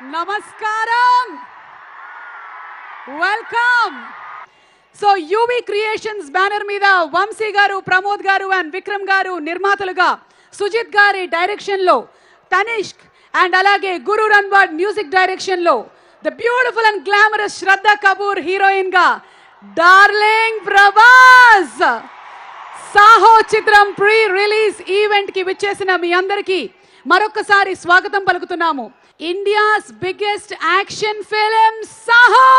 నమస్కారం, welcome. So UV creations banner మీద వంశీ గారు, ప్రమోద్ గారు అండ్ విక్రమ్ గారు నిర్మాతలుగా, సుజిత్ గారి డైరెక్షన్ లో తనిష్క్ అండ్ అలాగే గురు రన్వర్డ్ మ్యూజిక్ డైరెక్షన్ లో the beautiful and glamorous Shraddha Kapoor heroine గా డార్లింగ్ ప్రభాస్ సాహో చిత్రం ప్రీ రిలీజ్ ఈవెంట్ కి విచ్చేసిన మీ అందరికీ మరొకసారి స్వాగతం పలుకుతున్నాము. India's biggest action film Saaho.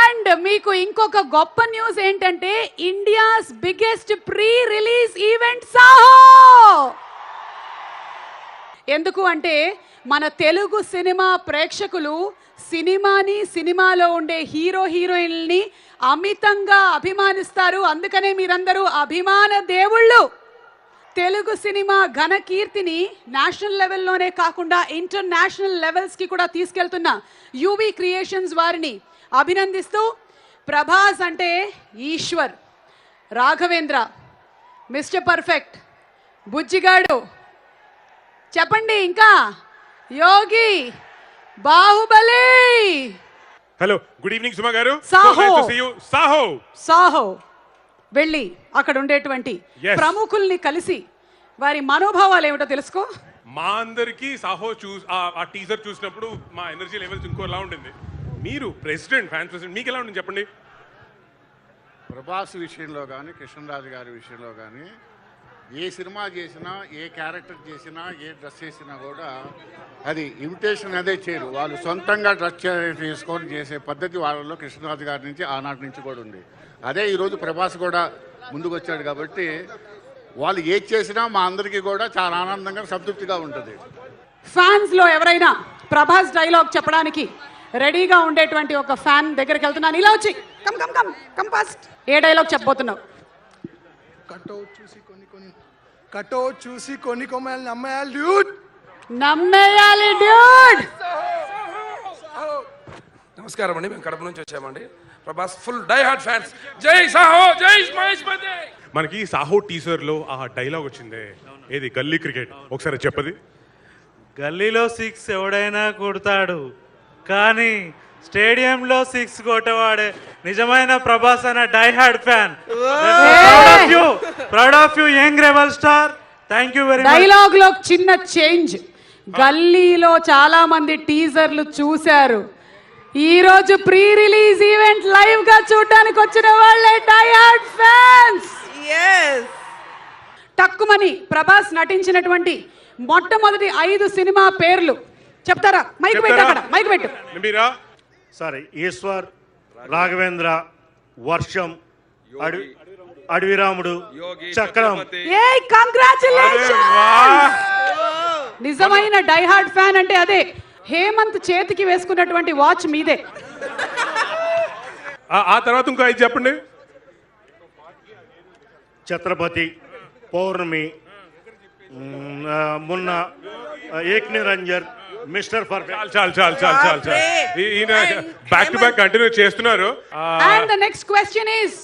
And మీకు ఇంకొక గొప్ప న్యూస్ ఏంటంటే India's biggest pre release event Saaho. ఎందుకు అంటే మన తెలుగు సినిమా ప్రేక్షకులు సినిమాని, సినిమాలో ఉండే హీరో హీరోయిన్ని అమితంగా అభిమానిస్తారు. అందుకనే మీరందరూ అభిమాన దేవుళ్ళు. తెలుగు సినిమా ఘన కీర్తిని నేషనల్ లెవెల్లోనే కాకుండా ఇంటర్నేషనల్ లెవెల్స్కి కూడా తీసుకెళ్తున్న యూవి క్రియేషన్స్ వారిని అభినందిస్తూ, ప్రభాస్ అంటే ఈశ్వర్, రాఘవేంద్ర, మిస్టర్ పర్ఫెక్ట్, బుజ్జిగాడు, చెప్పండి ఇంకా యోగి, బాహుబలి. హలో, గుడ్ ఈవినింగ్ సుమా గారు. సాహో. సాహో సాహో వెళ్ళి అక్కడ ఉండేటువంటి ప్రముఖుల్ని కలిసి వారి మనోభావాలు ఏమిటో తెలుసుకో. మా అందరికి సాహో ఆ టీజర్ చూసినప్పుడు మా ఎనర్జీ లెవెల్స్ ఇంకోలా ఉండింది. మీరు ప్రెసిడెంట్, ఫ్యాన్ ప్రెసిడెంట్, మీకు ఎలా ఉంటుంది చెప్పండి. ప్రభాస్ విషయంలో కానీ, కృష్ణరాజు గారి విషయంలో కానీ, ఏ సినిమా చేసినా, ఏ క్యారెక్టర్ చేసినా, ఏ డ్రెస్ చేసినా కూడా అది ఇమిటేషన్ అదే చేయరు. వాళ్ళు సొంతంగా డ్రెస్ చేసుకొని చేసే పద్ధతి వాళ్ళలో కృష్ణరాజు గారి నుంచి ఆనాటి నుంచి కూడా ఉంది. అదే ఈరోజు ప్రభాస్ కూడా ముందుకు వచ్చాడు కాబట్టి వాళ్ళు ఏది చేసినా మా అందరికీ కూడా చాలా ఆనందంగా, సంతృప్తిగా ఉంటుంది. ఫ్యాన్స్ లో ఎవరైనా ప్రభాస్ డైలాగ్ చెప్పడానికి రెడీగా ఉండేటువంటి ఒక ఫ్యాన్ దగ్గరికి వెళ్తున్నాను. ఇలా వచ్చి come come come come fast. ఏ డైలాగ్ చెప్పబోతున్నావు? కటౌట్ చూసి కొన్ని కొమ్మలు నమ్మేయాలి డ్యూడ్. నమ్మేయాలి డ్యూడ్. నమస్కారం అండి, మేము కడప నుంచి వచ్చామండి. Prabhas full die heart fans. జై సాహో, జై మహేష్ బాబు. మనకి సాహో టీజర్ లో ఆ డైలాగ్ వచ్చిందే, ఏది గల్లీ క్రికెట్, ఒకసారి చెప్పది. గల్లీలో 6 ఎవడైనా కొడతాడు, కానీ స్టేడియంలో 6 కొట్టవాడే నిజమైన ప్రభాస్ అన్న die hard fan. Proud of you young rebel star. Thank you very much. Dialogue లో చిన్న చేంజ్. గల్లీలో చాలా మంది టీజర్లు చూశారు. ఈ రోజు ప్రీ రిలీజ్ ఈవెంట్ లైవ్ గా చూడడానికి వచ్చిన వాళ్ళే డై హార్డ్ ఫ్యాన్స్. టక్కుమని ప్రభాస్ నటించినటువంటి మొట్టమొదటి 5 సినిమా పేర్లు చెప్తారా? మైక్ పెట్టు, అక్కడ మైక్ పెట్టు. మీరా? సారీ, ఈశ్వర్, రాఘవేంద్ర, వర్షం, అడవిరాముడు, చక్రం. ఏ కంగ్రాచులేషన్స్. నిజమైన డై హార్డ్ ఫ్యాన్ అంటే అదే. హేమంత్ చేతికి వేసుకున్నటువంటి వాచ్ మీదే. ఆ తర్వాత ఇంకో 5 చెప్పండి. Chatrapathi, Pournami, Munna, Ek Niranjan, mister perfect. చాలు. ఈయన బ్యాక్ టు బ్యాక్ కంటిన్యూ చేస్తున్నారు. And the next question is,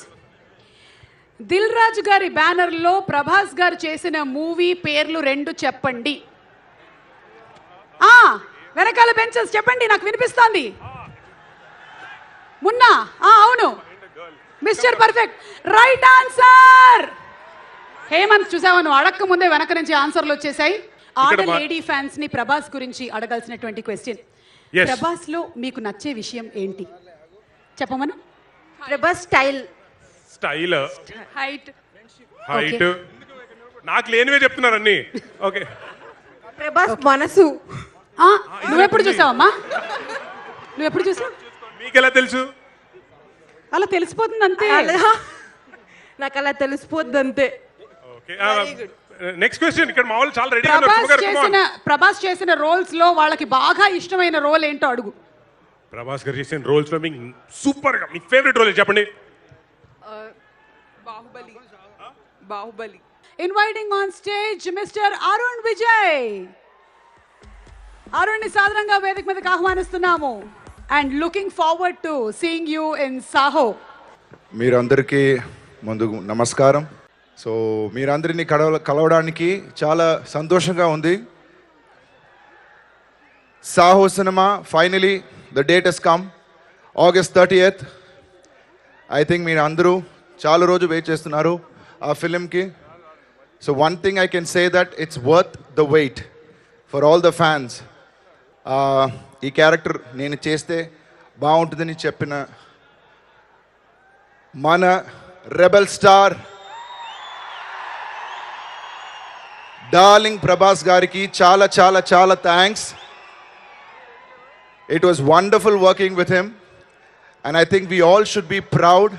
Dil Raju గారి బ్యానర్ లో ప్రభాస్ గారు చేసిన మూవీ పేర్లు 2 చెప్పండి. వెనకాల బెంచెస్ చెప్పండి, నాకు వినిపిస్తోంది. మున్నా, అవును. Mister perfect, right answer. Hemanth, చూసావా, నువ్వు అడక్క ముందే వెనక నుంచి ఆన్సర్లు వచ్చేసాయి. ఆడ లేడీ ఫ్యాన్స్ ని ప్రభాస్ గురించి అడగాల్సినటువంటి క్వశ్చన్. ప్రభాస్ లో మీకు నచ్చే విషయం ఏంటి చెప్పమను. Prabhas style, height. నాకు లేనివే చెప్తున్నారు అన్ని. ఓకే. ప్రభాస్ మనసు. నువ్వెప్పుడు చూసావమ్మా? నువ్వెప్పుడు చూసావు? మీకెలా తెలుసు? అలా తెలిసిపోతుంది అంతే. నాకు అలా తెలిసిపోద్ది అంతే. Next question. ఇక్కడ మా వాళ్ళు చాలా రెడీ. ప్రభాస్ చేసిన రోల్స్ లో వాళ్ళకి బాగా ఇష్టమైన రోల్ ఏంటో అడుగు. ప్రభాస్ గారు చేసిన రోల్స్ లో మీకు సూపర్ గా మీ ఫేవరెట్ రోల్ చెప్పండి. Baahubali. Inviting on stage mister Arun Vijay. Arun ని సాధారణంగా వేదిక మీదకి ఆహ్వానిస్తున్నాము. And looking forward to seeing you in Saaho. మీరందరికీ ముందు నమస్కారం. సో మీరందరినీ కలవడానికి చాలా సంతోషంగా ఉంది. Saho Cinema, finally, the date has come. August 30th. I think మీరు అందరూ చాలా రోజు వెయిట్ చేస్తున్నారు ఆ ఫిలింకి. So one thing I can say that it's worth the wait for all the fans. ఈ క్యారెక్టర్ నేను చేస్తే బాగుంటుందని చెప్పిన మన రెబల్ స్టార్ డార్లింగ్ ప్రభాస్ గారికి చాలా చాలా చాలా thanks. It was wonderful working with him, and I think we all should be proud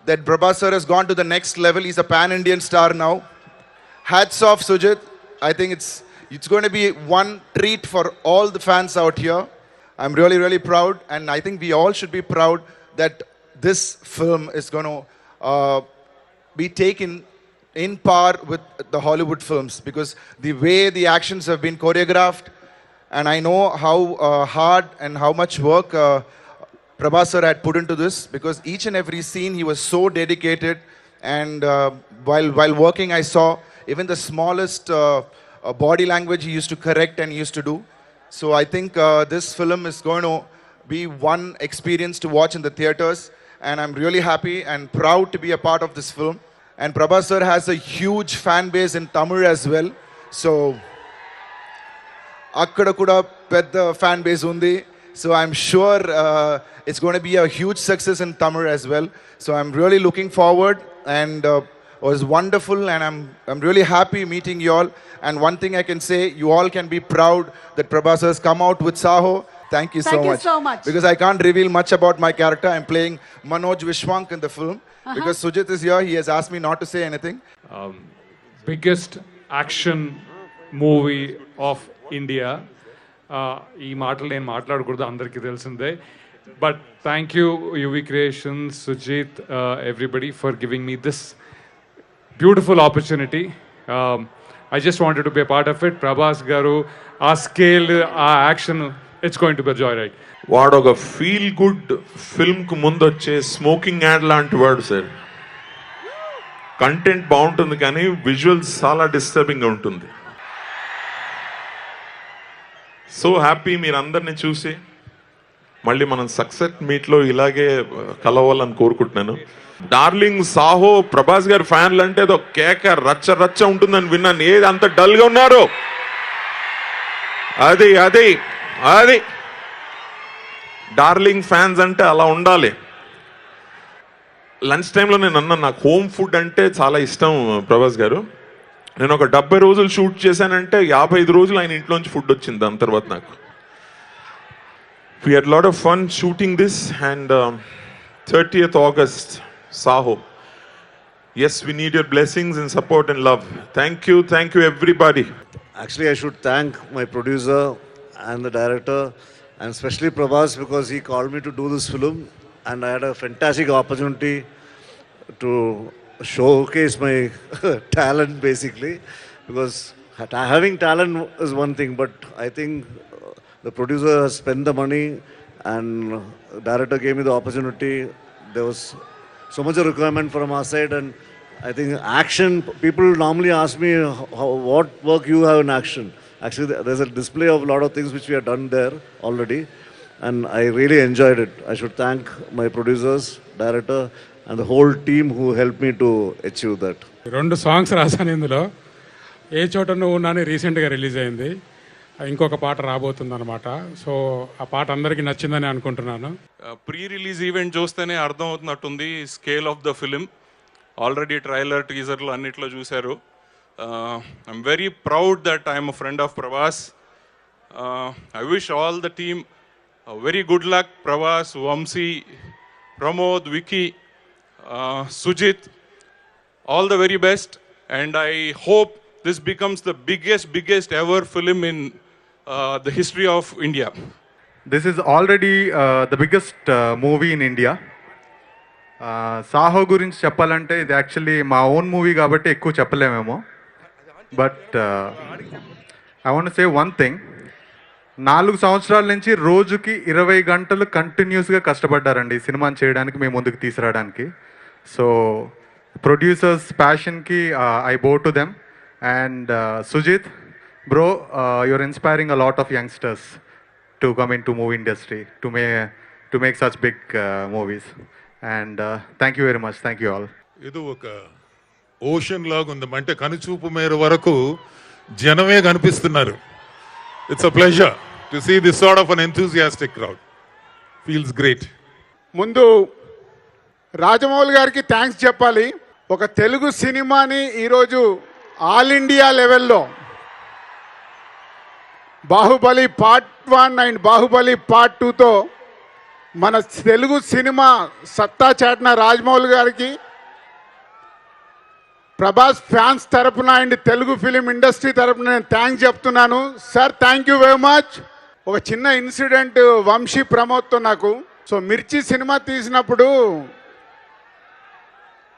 that Prabhas sir has gone to the next level. He's a pan-Indian star now. Hats off, Sujit. I think it's going to be one treat for all the fans out here. I'm really, really proud, and I think we all should be proud that this film is going to be taken in par with the Hollywood films, because the way the actions have been choreographed, and I know how hard and how much work Prabhas sir had put into this, because each and every scene he was so dedicated, and while working I saw even the smallest body language he used to correct and he used to do. So I think this film is going to be one experience to watch in the theaters, and I'm really happy and proud to be a part of this film. And Prabhas sir has a huge fan base in Tamil as well. So అక్కడ కూడా పెద్ద fan base ఉంది. So I'm sure it's gonna be a huge success in Tamil as well. So I'm really looking forward, and was wonderful, and I'm really happy meeting you all. And one thing I can say, you all can be proud that Prabhas has come out with Saho. Thank you so Thank you much. so much. Because I can't reveal much about my character. I'm playing Manoj Vishwank in the film. Because Sujit is here, he has asked me not to say anything. Biggest action movie of India. ఈ మాటలు నేను మాట్లాడకూడదు, అందరికీ తెలిసిందే. But thank you UV Creations, Sujeeth, everybody for giving me this beautiful opportunity. I just wanted to be part of it. Prabhas garu ఆ scale, ఆ action, it's going to be joy ride. వాడు ఒక ఫీల్ గుడ్ ఫిల్మ్కి ముందు వచ్చే స్మోకింగ్ యాడ్ లాంటి వాడు సార్. కంటెంట్ బాగుంటుంది కానీ విజువల్స్ చాలా డిస్టర్బింగ్గా ఉంటుంది. సో హ్యాపీ మీరందరినీ చూసి మళ్ళీ మనం సక్సెస్ మీట్లో ఇలాగే కలవాలని కోరుకుంటున్నాను. డార్లింగ్ సాహో ప్రభాస్ గారి ఫ్యాన్లు అంటే ఏదో కేక రచ్చ రచ్చ ఉంటుందని విన్నాను. ఏది అంత డల్గా ఉన్నారు? అది అది అది డార్లింగ్ ఫ్యాన్స్ అంటే అలా ఉండాలి. లంచ్ టైంలో నేను అన్నాను, నాకు హోమ్ ఫుడ్ అంటే చాలా ఇష్టం ప్రభాస్ గారు. నేను ఒక 70 రోజులు షూట్ చేశానంటే 55 రోజులు ఆయన ఇంట్లోంచి ఫుడ్ వచ్చింది. దాని తర్వాత నాకు we had a lot of fun shooting this, and 30th August, Saho. Yes, we need your blessings and support and love. Thank you everybody. Actually, I should thank my producer and the director, and especially Prabhas, because he called me to do this film, and I had a fantastic opportunity to showcase my talent, basically, because having talent is one thing, but I think the producer has spent the money and the director gave me the opportunity. There was so much a requirement from our side, and I think action, people normally ask me what work you have in action. Actually, there's a display of a lot of things which we have done there already, and I really enjoyed it. I should thank my producers, director, and the whole team who helped me to achieve that. 2 songs రాశాను ఇందులో. ఏ చోట నువ్వు ఉన్నాను రీసెంట్గా release అయింది. ఇంకొక పాట రాబోతుంది అనమాట. సో ఆ పాట అందరికీ నచ్చిందని అనుకుంటున్నాను. ప్రీ రిలీజ్ ఈవెంట్ చూస్తేనే అర్థం అవుతున్నట్టుంది scale of the film. Already trailer, టీజర్లు అన్నిట్లో చూశారు. I'm very proud that I'm a friend of Prabhas. I wish all the team very good luck. Prabhas, Vamsi, Pramod, Vicky, Sujit, all the very best, and I hope this becomes the biggest ever film in the history of India. This is already the biggest movie in India. Saaho గురించి చెప్పాలంటే ఇది actually మా own movie కాబట్టి ఎక్కువ చెప్పలేమేమో. But I want say one thing. 4 సంవత్సరాల నుంచి రోజుకి 20 గంటలు కంటిన్యూస్గా కష్టపడ్డారండి ఈ సినిమాని చేయడానికి, మేము ముందుకు తీసుకురావడానికి. సో ప్రొడ్యూసర్స్ ప్యాషన్కి I bow to them. And Sujeeth bro, you're inspiring a lot of youngsters. to come into movie industry to make such big movies. And thank you very much. Thank you all. ఇది ఒక ocean లాగా ఉంది, అంటే కనుచూపు మేర వరకు జనమే కనిపిస్తున్నారు. It's a pleasure to see this sort of an enthusiastic crowd. Feels great. ముందు రాజమౌళి గారికి థ్యాంక్స్ చెప్పాలి. ఒక తెలుగు సినిమాని ఈరోజు ఆల్ ఇండియా లెవెల్లో Baahubali part 1 and Baahubali part 2తో మన తెలుగు సినిమా సత్తా చాటిన రాజమౌళి గారికి ప్రభాస్ ఫ్యాన్స్ తరపున అండ్ తెలుగు ఫిలిం ఇండస్ట్రీ తరపున నేను థ్యాంక్స్ చెప్తున్నాను. Sir thank you very much. ఒక చిన్న ఇన్సిడెంట్ వంశీ ప్రమోద్తో నాకు. సో మిర్చి సినిమా తీసినప్పుడు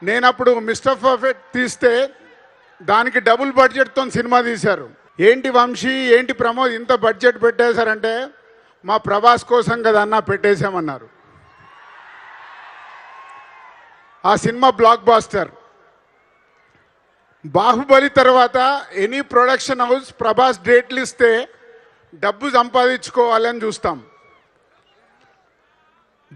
నేనప్పుడు మిస్టర్ పర్ఫెక్ట్ తీస్తే దానికి డబుల్ బడ్జెట్తో సినిమా తీశారు. ఏంటి వంశీ ఏంటి ప్రమోద్ ఇంత బడ్జెట్ పెట్టేశారంటే మా ప్రభాస్ కోసం కదా అన్న పెట్టేశామన్నారు. ఆ సినిమా బ్లాక్ బాస్టర్. బాహుబలి తర్వాత ఎనీ ప్రొడక్షన్ హౌస్ ప్రభాస్ డేట్లు ఇస్తే డబ్బు సంపాదించుకోవాలని చూస్తాం.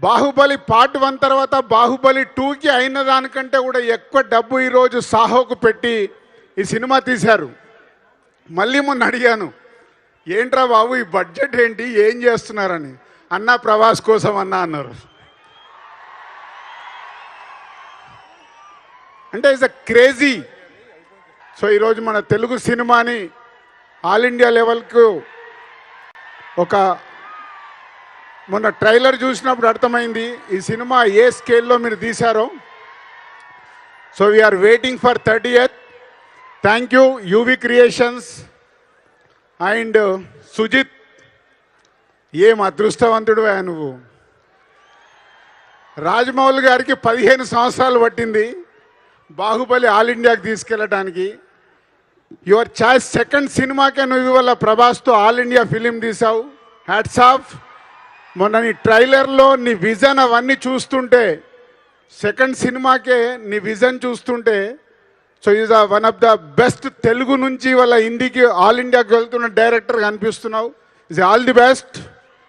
బాహుబలి పార్ట్ 1 తర్వాత బాహుబలి 2కి అయిన దానికంటే కూడా ఎక్కువ డబ్బు ఈరోజు సాహోకు పెట్టి ఈ సినిమా తీశారు. మళ్ళీ మొన్న అడిగాను, ఏంట్రా బాబు ఈ బడ్జెట్ ఏంటి, ఏం చేస్తున్నారని. అన్నా ప్రభాస్ కోసం అన్నా అన్నారు. అంటే ఇట్స్ అ క్రేజీ. సో ఈరోజు మన తెలుగు సినిమాని ఆల్ ఇండియా లెవెల్కు ఒక మొన్న ట్రైలర్ చూసినప్పుడు అర్థమైంది ఈ సినిమా ఏ స్కేల్లో మీరు తీశారో. So we're waiting for 30th. Thank you UV Creations and Sujeeth. ఏం అదృష్టవంతుడు నువ్వు. రాజమౌళి గారికి 15 సంవత్సరాలు పట్టింది బాహుబలి ఆల్ ఇండియాకి తీసుకెళ్ళడానికి. యువర్ చాయిస్ సెకండ్ సినిమాకే నువ్వు ఇవాళ ప్రభాస్తో ఆల్ ఇండియా ఫిలిం తీసావు. Hats off. మొన్న నీ ట్రైలర్లో నీ విజన్ అవన్నీ చూస్తుంటే, సెకండ్ సినిమాకే నీ విజన్ చూస్తుంటే, so is one of the best. Telugu నుంచి వాళ్ళ హిందీకి ఆల్ ఇండియాకి వెళ్తున్న డైరెక్టర్ కనిపిస్తున్నావు. Is all the best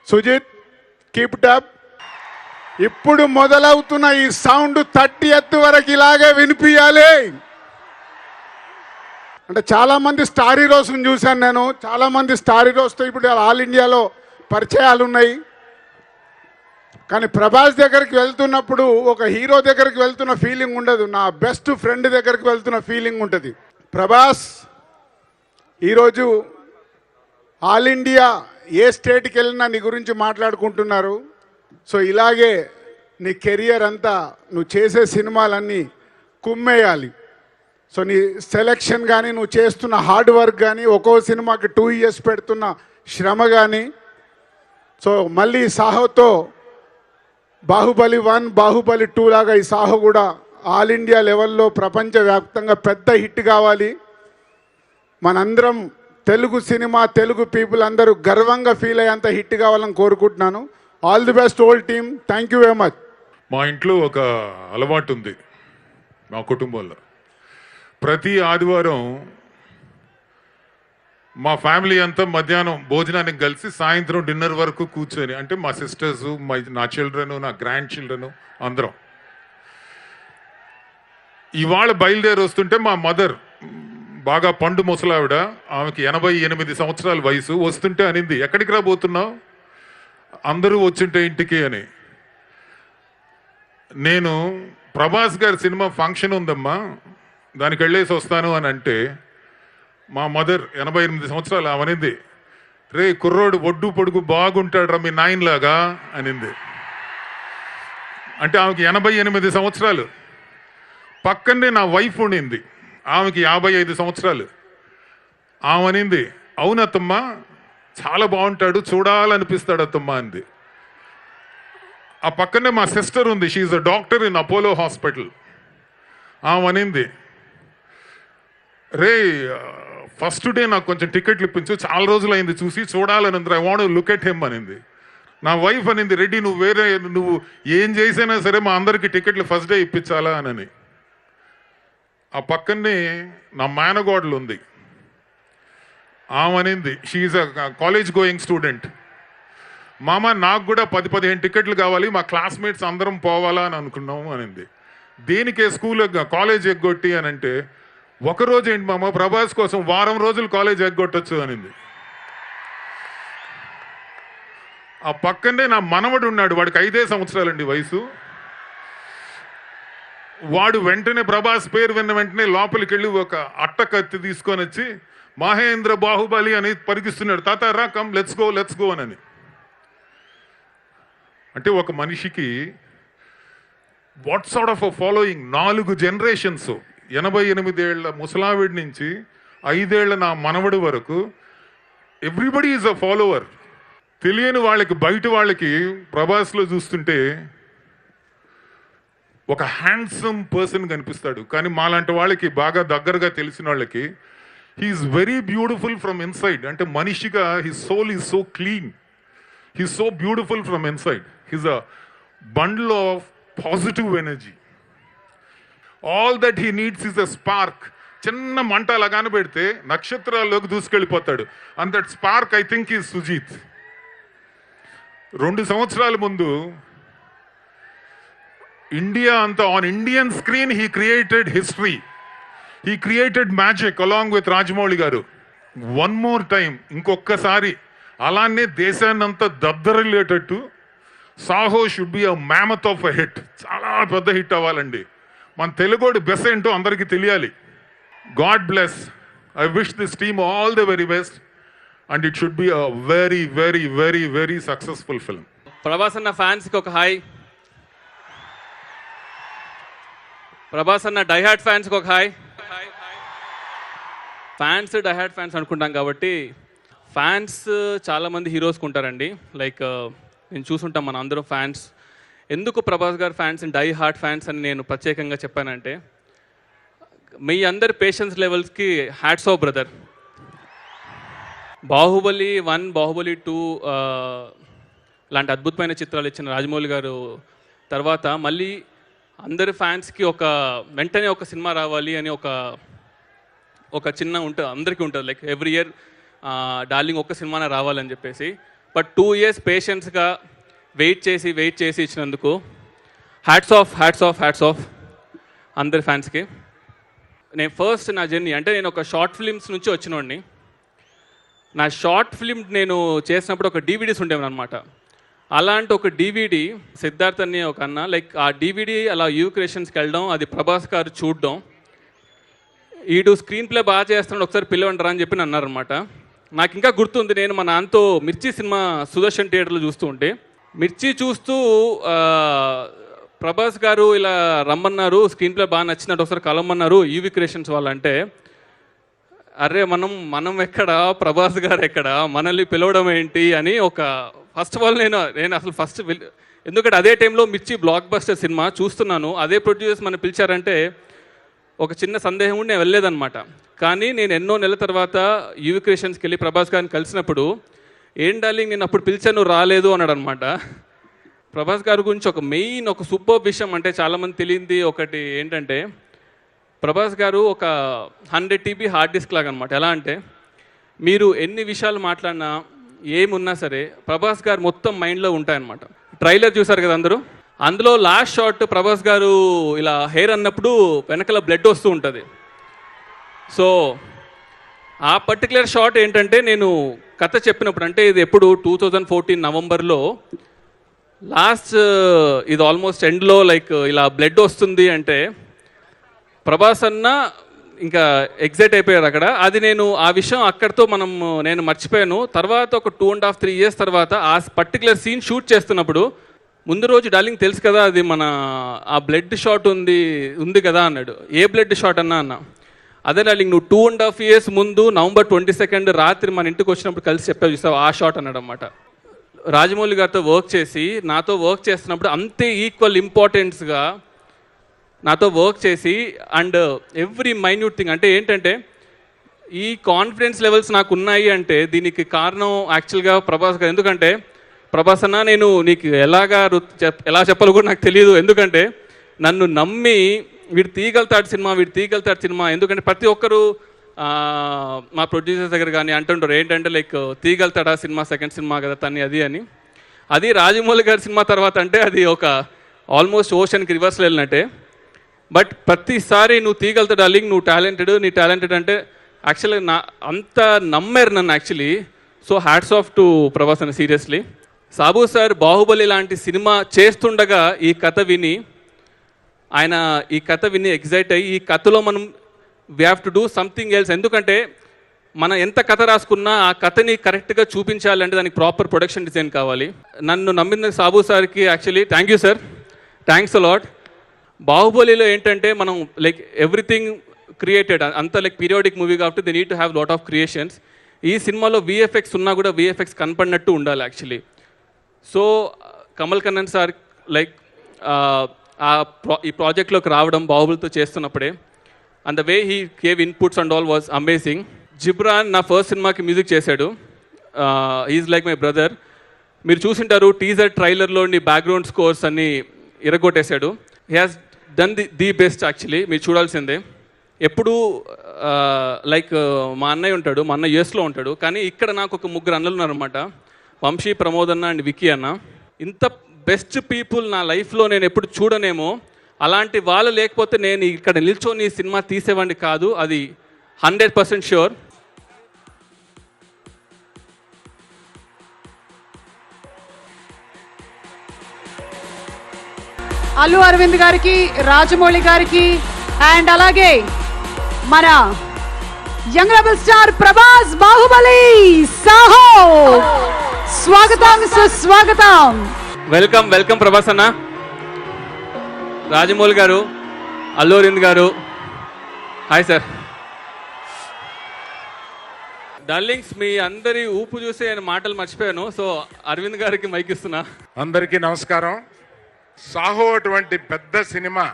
Sujeeth. Keep it up. ఇప్పుడు మొదలవుతున్న ఈ సౌండ్ 30th వరకు ఇలాగే వినిపించాలి. అంటే చాలామంది స్టార్ హీరోస్ని చూశాను నేను. చాలామంది స్టార్ హీరోస్తో ఇప్పుడు ఆల్ ఇండియాలో పరిచయాలు ఉన్నాయి. కానీ ప్రభాస్ దగ్గరికి వెళ్తున్నప్పుడు ఒక హీరో దగ్గరికి వెళ్తున్న ఫీలింగ్ ఉండదు, నా బెస్ట్ ఫ్రెండ్ దగ్గరికి వెళ్తున్న ఫీలింగ్ ఉంటుంది. ప్రభాస్ ఈరోజు ఆల్ ఇండియా ఏ స్టేట్కి వెళ్ళినా నీ గురించి మాట్లాడుకుంటున్నారు. సో ఇలాగే నీ కెరియర్ అంతా నువ్వు చేసే సినిమాలన్నీ కుమ్మేయాలి. సో నీ సెలెక్షన్ కానీ నువ్వు చేస్తున్న హార్డ్ వర్క్ కానీ ఒక్కో సినిమాకి 2 years పెడుతున్న శ్రమ కానీ, సో మళ్ళీ సాహోతో బాహుబలి 1 బాహుబలి 2 లాగా ఈ సాహో కూడా ఆల్ ఇండియా లెవెల్లో ప్రపంచవ్యాప్తంగా పెద్ద హిట్ కావాలి. మనందరం తెలుగు సినిమా తెలుగు పీపుల్ అందరూ గర్వంగా ఫీల్ అయ్యేంత హిట్ కావాలని కోరుకుంటున్నాను. All the best whole team. Thank you very much. మా ఇంట్లో ఒక అలవాటు ఉంది, మా కుటుంబంలో ప్రతి ఆదివారం మా ఫ్యామిలీ అంతా మధ్యాహ్నం భోజనానికి కలిసి సాయంత్రం డిన్నర్ వరకు కూర్చొని, అంటే మా సిస్టర్స్, నా చిల్డ్రన్, నా గ్రాండ్ చిల్డ్రన్ అందరం. ఇవాళ బయలుదేరి వస్తుంటే మా మదర్ బాగా పండు ముసలావిడ, ఆమెకి 88 సంవత్సరాల వయసు, వస్తుంటే అనింది, ఎక్కడికి రాబోతున్నావు, అందరూ వచ్చింటే ఇంటికి అని. నేను ప్రభాస్ గారి సినిమా ఫంక్షన్ ఉందమ్మా, దానికి వెళ్ళేసి వస్తాను అని అంటే మా మదర్ 88 సంవత్సరాలు అవనింది, రే కుర్రోడు ఒడ్డు పొడుగు బాగుంటాడు రా మీ నాయనలాగా అనింది. అంటే ఆమెకి 88 సంవత్సరాలు. పక్కనే నా వైఫ్ ఉండింది, ఆమెకి 55 సంవత్సరాలు. ఆమె అనింది, అవునత్తమ్మా చాలా బాగుంటాడు, చూడాలనిపిస్తాడు అత్తమ్మా అంది. ఆ పక్కనే మా సిస్టర్ ఉంది, she's a doctor in Apollo hospital. ఆమె అనింది, రే ఫస్ట్ డే నాకు కొంచెం టికెట్లు ఇప్పించు, చాలా రోజులు అయింది చూసి, చూడాలని, I want look at him అనింది. నా వైఫ్ అనింది, రెడ్డి నువ్వు ఏం చేసినా సరే మా అందరికి టికెట్లు ఫస్ట్ డే ఇప్పించాలా అని. ఆ పక్కనే నా మేనగోడలు ఉంది, ఆమె అనింది, she's a college going student. మామ నాకు కూడా 10-15 టికెట్లు కావాలి, మా క్లాస్మేట్స్ అందరం పోవాలా అని అనుకున్నాము అనింది. దేనికే స్కూల్ కాలేజ్ ఎగ్గొట్టి అని అంటే, ఒకరోజు ఏంటి మామ, ప్రభాస్ కోసం వారం రోజులు కాలేజ్ ఎగ్గొట్టచ్చు అనింది. ఆ పక్కనే నా మనవడు ఉన్నాడు, వాడికి 5 సంవత్సరాలండి వయసు. వాడు వెంటనే ప్రభాస్ పేరు విన్న వెంటనే లోపలికి వెళ్ళి ఒక అట్ట కత్తి తీసుకొని వచ్చి మహేంద్ర బాహుబలి అని పరిగిస్తున్నాడు. తాత రా, కమ్ లెట్స్ గో అని. అంటే ఒక మనిషికి what sort of following, 4 generations, 88 ఏళ్ల ముసలావిడి నుంచి 5 ఏళ్ల నా మనవడి వరకు ఎవ్రీబడి ఈజ్ అ ఫాలోవర్. తెలియని వాళ్ళకి, బయట వాళ్ళకి ప్రభాస్లో చూస్తుంటే ఒక హ్యాండ్సమ్ పర్సన్ కనిపిస్తాడు. కానీ మాలాంటి వాళ్ళకి, బాగా దగ్గరగా తెలిసిన వాళ్ళకి, he's very beautiful from inside. అంటే మనిషిగా his soul is so clean, he's so beautiful from inside. He's a bundle of positive energy. All that he needs is a spark. చిన్న మంట అలాగానే పెడితే నక్షత్రాల్లోకి దూసుకెళ్ళిపోతాడు. And that spark I think is Sujeeth. 2 సంవత్సరాల ముందు ఇండియా అంతా, on Indian screen he created history, he created magic along with Rajamouli garu. One more time, ఇంకొకసారి అలానే దేశాన్నంతా దద్దరిల్లేటట్టు Saaho should be a mammoth of a hit. చాలా పెద్ద హిట్ అవ్వాలండి. మన తెలుగోడి బెస్ ఏంటో అందరికీ తెలియాలి. God bless. I wish this team all the very best and it should be a very very very very successful film. Prabhas అన్న ఫ్యాన్స్కి ఒక హాయ్. ప్రభాస్ అన్న డైహార్డ్ ఫ్యాన్స్కి ఒక హాయ్. ఫ్యాన్స్ డైహార్డ్ ఫ్యాన్స్ అనుకుంటాం కాబట్టి, ఫ్యాన్స్ చాలామంది హీరోస్కి ఉంటారండి. లైక్ నేను చూసుంటాం మన అందరం ఫ్యాన్స్. ఎందుకు ప్రభాస్ గారు ఫ్యాన్స్, డై హార్ట్ ఫ్యాన్స్ అని నేను ప్రత్యేకంగా చెప్పానంటే, మీ అందరి పేషెన్స్ లెవెల్స్కి hats off brother. Baahubali 1, Baahubali 2 లాంటి అద్భుతమైన చిత్రాలు ఇచ్చిన రాజమౌళి గారు తర్వాత మళ్ళీ అందరి ఫ్యాన్స్కి వెంటనే ఒక సినిమా రావాలి అని ఒక చిన్న ఉంటుంది, అందరికీ ఉంటుంది. లైక్ ఎవ్రీ ఇయర్ డార్లింగ్ ఒక సినిమానే రావాలని చెప్పేసి. బట్ 2 years పేషెన్స్గా వెయిట్ చేసి ఇచ్చినందుకు హ్యాట్స్ ఆఫ్ అందరి ఫ్యాన్స్కి. నేను ఫస్ట్ నా జర్నీ అంటే, నేను ఒక షార్ట్ ఫిలిమ్స్ నుంచి వచ్చినోడిని. నా షార్ట్ ఫిలిం నేను చేసినప్పుడు ఒక DVDs ఉండేవి అనమాట. అలాంటి ఒక DVD సిద్ధార్థ్ అని ఒక అన్న, లైక్ ఆ DVD అలా యువి క్రియేషన్స్కి వెళ్ళడం, అది ప్రభాస్ గారు చూడడం, ఈడు స్క్రీన్ ప్లే బాగా చేస్తున్నాడు, ఒకసారి పిలవంటారా అని చెప్పి అన్నారనమాట. నాకు ఇంకా గుర్తుంది, నేను మా నాన్నతో మిర్చి సినిమా సుదర్శన్ థియేటర్లో చూస్తూ ఉంటే, మిర్చి చూస్తూ ప్రభాస్ గారు ఇలా రమ్మన్నారు, స్క్రీన్ ప్లే బాగా నచ్చినట్టు ఒకసారి కలవమన్నారు యువి క్రియేషన్స్ వాళ్ళంటే, అరే మనం ఎక్కడ, ప్రభాస్ గారు ఎక్కడ, మనల్ని పిలవడం ఏంటి అని ఫస్ట్ ఆఫ్ ఆల్ నేను అసలు ఎందుకంటే అదే టైంలో మిర్చి బ్లాక్ బస్టర్ సినిమా చూస్తున్నాను, అదే ప్రొడ్యూసర్స్ మనం పిలిచారంటే ఒక చిన్న సందేహం ఉండి నేను వెళ్ళలేదన్నమాట. కానీ నేను ఎన్నో నెలల తర్వాత యువి క్రియేషన్స్కి వెళ్ళి ప్రభాస్ గారిని కలిసినప్పుడు, ఏం డార్లింగ్ నేను అప్పుడు పిలిచాను రాలేదు అన్నాడు అనమాట. ప్రభాస్ గారి గురించి ఒక సూపర్ విషయం అంటే, చాలామంది తెలియంది ఒకటి ఏంటంటే, ప్రభాస్ గారు ఒక 100 TB హార్డ్ డిస్క్ లాగా అనమాట. ఎలా అంటే, మీరు ఎన్ని విషయాలు మాట్లాడినా ఏమున్నా సరే ప్రభాస్ గారు మొత్తం మైండ్లో ఉంటాయన్నమాట. ట్రైలర్ చూసారు కదా అందరూ, అందులో లాస్ట్ షాట్ ప్రభాస్ గారు ఇలా హెయిర్ అన్నప్పుడు వెనకాల బ్లడ్ వస్తూ ఉంటుంది. సో ఆ పర్టికులర్ షాట్ ఏంటంటే, నేను కథ చెప్పినప్పుడు, అంటే ఇది ఎప్పుడు 2014 నవంబర్లో లాస్ట్, ఇది ఆల్మోస్ట్ ఎండ్లో లైక్ ఇలా బ్లడ్ వస్తుంది అంటే ప్రభాస్ అన్న ఇంకా ఎగ్జైట్ అయిపోయారు అక్కడ. అది ఆ విషయం అక్కడితో నేను మర్చిపోయాను. తర్వాత ఒక 2.5-3 years తర్వాత ఆ పర్టికులర్ సీన్ షూట్ చేస్తున్నప్పుడు, ముందు రోజు డార్లింగ్ తెలుసు కదా అది ఆ బ్లడ్ షాట్ ఉంది కదా అన్నాడు. ఏ బ్లడ్ షాట్ అన్న, అదే డార్లింగ్ నువ్వు 2.5 years ముందు November 22nd రాత్రి మన ఇంటికి వచ్చినప్పుడు కలిసి చెప్పావు చూసావు, ఆ షాట్ అన్నాడు అన్నమాట. రాజమౌళి గారితో వర్క్ చేసి నాతో వర్క్ చేస్తున్నప్పుడు అంతే ఈక్వల్ ఇంపార్టెన్స్గా నాతో వర్క్ చేసి, అండ్ ఎవ్రీ మైన్యూట్ థింగ్, అంటే ఏంటంటే ఈ కాన్ఫిడెన్స్ లెవెల్స్ నాకు ఉన్నాయి అంటే దీనికి కారణం యాక్చువల్గా ప్రభాస్ గారు. ఎందుకంటే ప్రభాస్ అన్న, నేను నీకు ఎలా చెప్పాలో కూడా నాకు తెలియదు. ఎందుకంటే నన్ను నమ్మి వీడు తీయగలుగుతాడు సినిమా, ఎందుకంటే ప్రతి ఒక్కరు మా ప్రొడ్యూసర్స్ దగ్గర కానీ అంటుంటారు ఏంటంటే, లైక్ తీయగలుగుతాడా సినిమా, సెకండ్ సినిమా కదా తన్ని అది అని. అది రాజమౌళి గారి సినిమా తర్వాత అంటే అది ఒక ఆల్మోస్ట్ ఓషన్కి రివర్స్లో వెళ్ళినట్టే. బట్ ప్రతిసారి నువ్వు తీయగలుగుతా డార్లింగ్, నువ్వు టాలెంటెడ్ అంటే యాక్చువల్గా నా అంత నమ్మారు నన్ను actually. So hats off to Prabhas అని సీరియస్లీ. సాబు సార్ బాహుబలి లాంటి సినిమా చేస్తుండగా ఈ కథ విని ఎగ్జైట్ అయ్యి ఈ కథలో మనం we have to do something else. ఎందుకంటే మనం ఎంత కథ రాసుకున్నా ఆ కథని కరెక్ట్గా చూపించాలంటే దానికి ప్రాపర్ ప్రొడక్షన్ డిజైన్ కావాలి. నన్ను నమ్మిన సాబు సార్కి actually thank you sir, thanks a lot. బాహుబలిలో ఏంటంటే మనం లైక్ ఎవ్రీథింగ్ క్రియేటెడ్ అంత లైక్ పీరియాడిక్ మూవీ కాబట్టి they need to have lot of creations. ఈ సినిమాలో విఎఫ్ఎక్స్ ఉన్నా కూడా విఎఫ్ఎక్స్ కనపడినట్టు ఉండాలి actually. So Kamal Kannan sir like ఈ ప్రాజెక్ట్లోకి రావడం బాహుబలితో చేస్తున్నప్పుడే and the way he gave inputs and all was amazing. Ghibran నా ఫస్ట్ సినిమాకి మ్యూజిక్ చేశాడు. Is like my brother. మీరు చూసింటారు టీజర్ ట్రైలర్లోని బ్యాక్గ్రౌండ్ స్కోర్స్ అన్ని ఇరగొట్టేశాడు. He has done the best actually, మీరు చూడాల్సిందే. ఎప్పుడు లైక్ మా అన్నయ్య ఉంటాడు, మా అన్న యూఎస్లో ఉంటాడు, కానీ ఇక్కడ నాకు ఒక ముగ్గురు అన్నలు ఉన్నారనమాట, వంశీ, ప్రమోద్ అన్న అండ్ విక్కీ అన్న. ఇంత బెస్ట్ పీపుల్ నా లైఫ్లో నేను ఎప్పుడు చూడనేమో. అలాంటి వాళ్ళు లేకపోతే నేను ఇక్కడ నిల్చొని ఈ సినిమా తీసేవాడిని కాదు, అది 100% ష్యూర్. అల్లు అరవింద్ గారికి, రాజమౌళి గారికి అండ్ అలాగే మన young rebel star Prabhas Baahubali Saaho స్వాగతం సుస్వాగతం. వెల్కమ్ ప్రభాస్ అన్న, రాజమౌళి గారు, అల్లు అరవింద్ గారు. Hi sir. డార్లింగ్స్, మీ అందరి ఊపు చూసి ఆయన మాటలు మర్చిపోయాను. సో అరవింద్ గారికి మైక్ ఇస్తున్నా. అందరికీ నమస్కారం. సాహో అటువంటి పెద్ద సినిమా,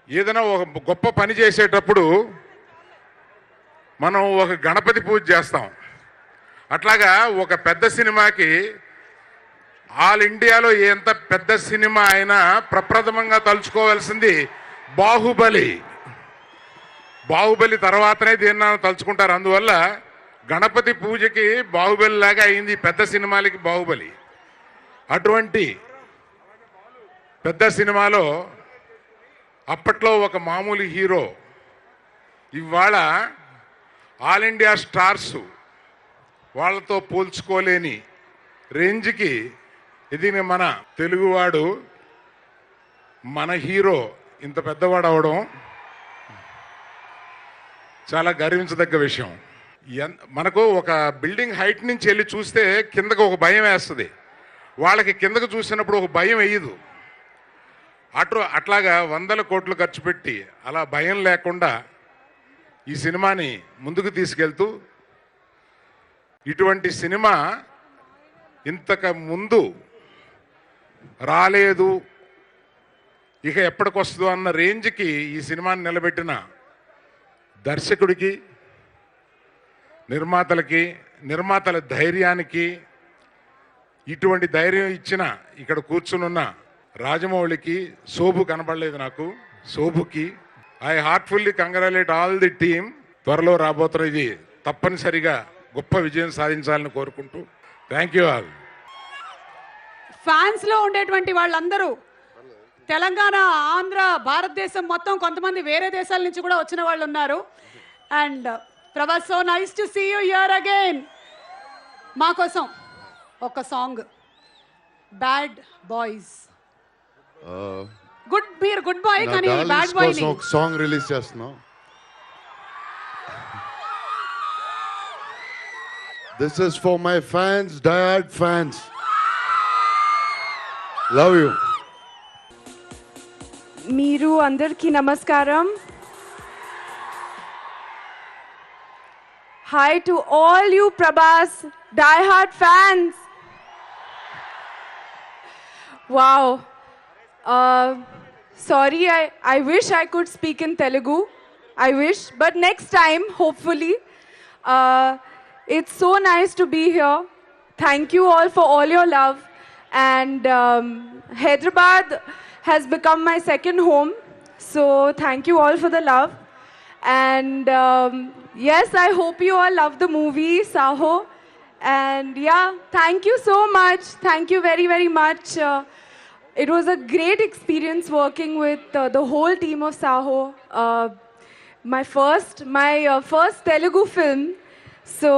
ఏదైనా ఒక గొప్ప పని చేసేటప్పుడు మనం ఒక గణపతి పూజ చేస్తాం. అట్లాగా ఒక పెద్ద సినిమాకి ఆల్ ఇండియాలో ఎంత పెద్ద సినిమా అయినా ప్రప్రథమంగా తలుచుకోవాల్సింది బాహుబలి. బాహుబలి తర్వాతనే దేన్న తలుచుకుంటారు. అందువల్ల గణపతి పూజకి బాహుబలి లాగా అయింది పెద్ద సినిమాలకి బాహుబలి. అటువంటి పెద్ద సినిమాలో అప్పట్లో ఒక మామూలు హీరో ఇవాళ ఆల్ ఇండియా స్టార్స్ వాళ్ళతో పోల్చుకోలేని రేంజ్కి ఎదిగిన మన తెలుగువాడు, మన హీరో ఇంత పెద్దవాడు అవడం చాలా గర్వించదగ్గ విషయం. మనకు ఒక బిల్డింగ్ హైట్ నుంచి వెళ్ళి చూస్తే కిందకు ఒక భయం వేస్తుంది, వాళ్ళకి కిందకు చూసినప్పుడు ఒక భయం వేయదు. అట్లాగా 100 కోట్లు ఖర్చు పెట్టి అలా భయం లేకుండా ఈ సినిమాని ముందుకు తీసుకెళ్తూ, ఇటువంటి సినిమా ఇంతకు ముందు రాలేదు, ఇక ఎప్పటికొస్తుందో అన్న రేంజ్కి ఈ సినిమాని నిలబెట్టిన దర్శకుడికి, నిర్మాతల ధైర్యానికి, ఇటువంటి ధైర్యం ఇచ్చిన ఇక్కడ కూర్చునున్న రాజమౌళికి, శోభు కనబడలేదు నాకు, శోభుకి I heartfully congratulate all the team. త్వరలో రాబోతున్న ఇది తప్పనిసరిగా గొప్ప విజయం సాధించాలని కోరుకుంటూ థ్యాంక్ యూ ఆల్. ఫ్యాన్స్ లో ఉండేటువంటి వాళ్ళందరూ తెలంగాణ, ఆంధ్ర, భారతదేశం మొత్తం, కొంతమంది వేరే దేశాల నుంచి కూడా వచ్చిన వాళ్ళు ఉన్నారు. And Prabhas, so nice to see you here again. మా కోసం ఒక సాంగ్, బ్యాడ్ బాయ్స్. మీరు గుడ్ బాయ్ కానీ బ్యాడ్ బాయ్ ని ఒక సాంగ్ రిలీజ్ చేస్తున్నాం. This is for my fans, diehard fans. Love you. మీరు అందరికీ నమస్కారం. Hi to all you Prabhas diehard fans. Wow. Sorry, I wish I could speak in Telugu. I wish, but next time, hopefully. It's so nice to be here. Thank you all for all your love. And Hyderabad has become my second home. So thank you all for the love. And yes, I hope you all love the movie Saho. And yeah, thank you so much. Thank you very, very much. It was a great experience working with the whole team of Saho. My first Telugu film. So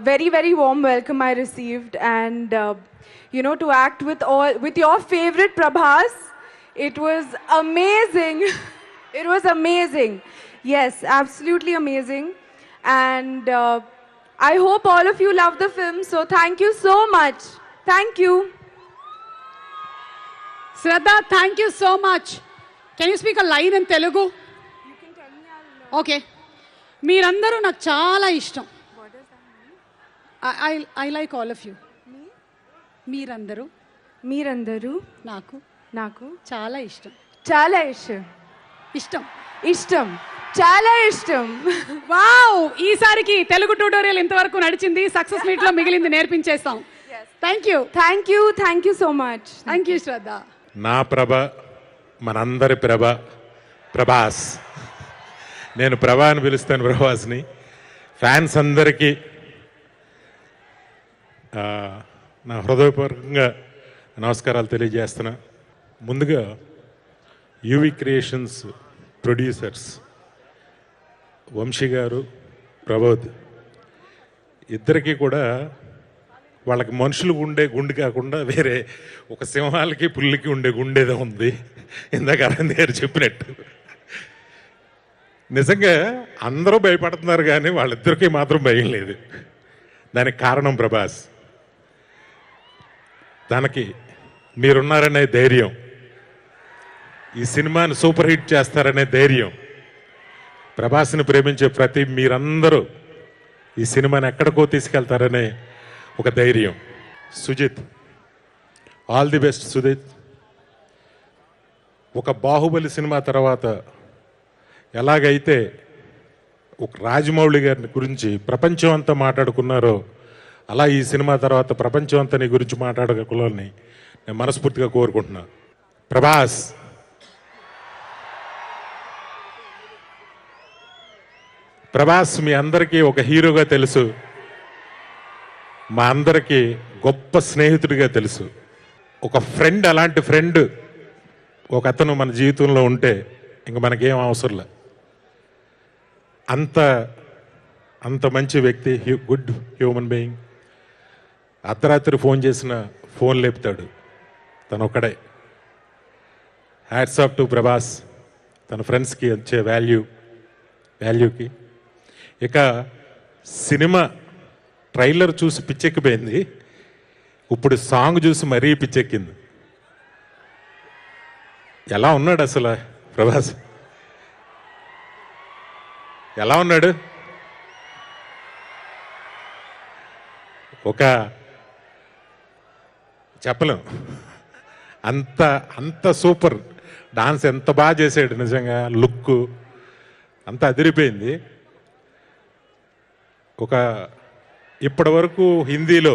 very, very warm welcome I received. And to act with your favorite Prabhas, it was amazing. It was amazing. Yes, absolutely amazing. And I hope all of you love the film. So thank you so much. Thank you. Shraddha, thank you so much. Can you speak a line in Telugu? You can tell me. Okay. మీరందరూ నాకు చాలా ఇష్టం. I like all of you. మీరందరూ నాకు చాలా ఇష్టం. చాలా ఇష్టం. ఇష్టం. చాలా ఇష్టం. వావ్, ఈసారికి తెలుగు ట్యూటోరియల్ ఇంతవరకు నడిచింది. సక్సెస్ మీట్ లో మిగిలింది నేర్పించేస్తాం. Thank you so much. Thank you Shraddha. నా ప్రభ, మనందరి ప్రభాస్. నేను ప్రభా అని పిలుస్తాను ప్రభాస్ని. ఫ్యాన్స్ అందరికీ నా హృదయపూర్వకంగా నమస్కారాలు తెలియజేస్తున్నా. ముందుగా యూవి క్రియేషన్స్ ప్రొడ్యూసర్స్ వంశీ గారు, ప్రబోధ్ ఇద్దరికీ కూడా వాళ్ళకి మనుషులు ఉండే గుండె కాకుండా వేరే ఒక సింహాలకి పుల్లికి ఉండే గుండెదో ఉంది. ఇందాక అరవింద్ గారు చెప్పినట్టు నిజంగా అందరూ భయపడుతున్నారు కానీ వాళ్ళిద్దరికీ మాత్రం భయం లేదు. దానికి కారణం ప్రభాస్. దానికి మీరున్నారనే ధైర్యం, ఈ సినిమాని సూపర్ హిట్ చేస్తారనే ధైర్యం, ప్రభాస్ని ప్రేమించే ప్రతి మీరందరూ ఈ సినిమాని ఎక్కడికో తీసుకెళ్తారనే ఒక ధైర్యం. Sujeeth, all the best Sujeeth. ఒక బాహుబలి సినిమా తర్వాత ఎలాగైతే ఒక రాజమౌళి గారిని గురించి ప్రపంచం అంతా మాట్లాడుకున్నారో అలా ఈ సినిమా తర్వాత ప్రపంచం అంతా నీ గురించి మాట్లాడుకోవాలని నేను మనస్ఫూర్తిగా కోరుకుంటున్నా. ప్రభాస్ మీ అందరికీ ఒక హీరోగా తెలుసు, మా అందరికీ గొప్ప స్నేహితుడిగా తెలుసు. ఒక ఫ్రెండ్, అలాంటి ఫ్రెండ్ ఒక అతను మన జీవితంలో ఉంటే ఇంక మనకేం అవసరంలే. అంత మంచి వ్యక్తి, గుడ్ హ్యూమన్ బీయింగ్. అర్ధరాత్రి ఫోన్ చేసిన ఫోన్ లేపుతాడు, తను ఒక్కడే. హ్యాట్స్ ఆఫ్ టు ప్రభాస్, తన ఫ్రెండ్స్కి వచ్చే వాల్యూకి. ఇక సినిమా ట్రైలర్ చూసి పిచ్చెక్కిపోయింది, ఇప్పుడు సాంగ్ చూసి మరీ పిచ్చెక్కింది. ఎలా ఉన్నాడు అసలు ప్రభాస్? ఎలా ఉన్నాడు? ఒక చెప్పలేం, అంత సూపర్ డాన్స్, ఎంత బాగా చేసాడు నిజంగా. లుక్ అంత అదిరిపోయింది. ఇప్పటి వరకు హిందీలో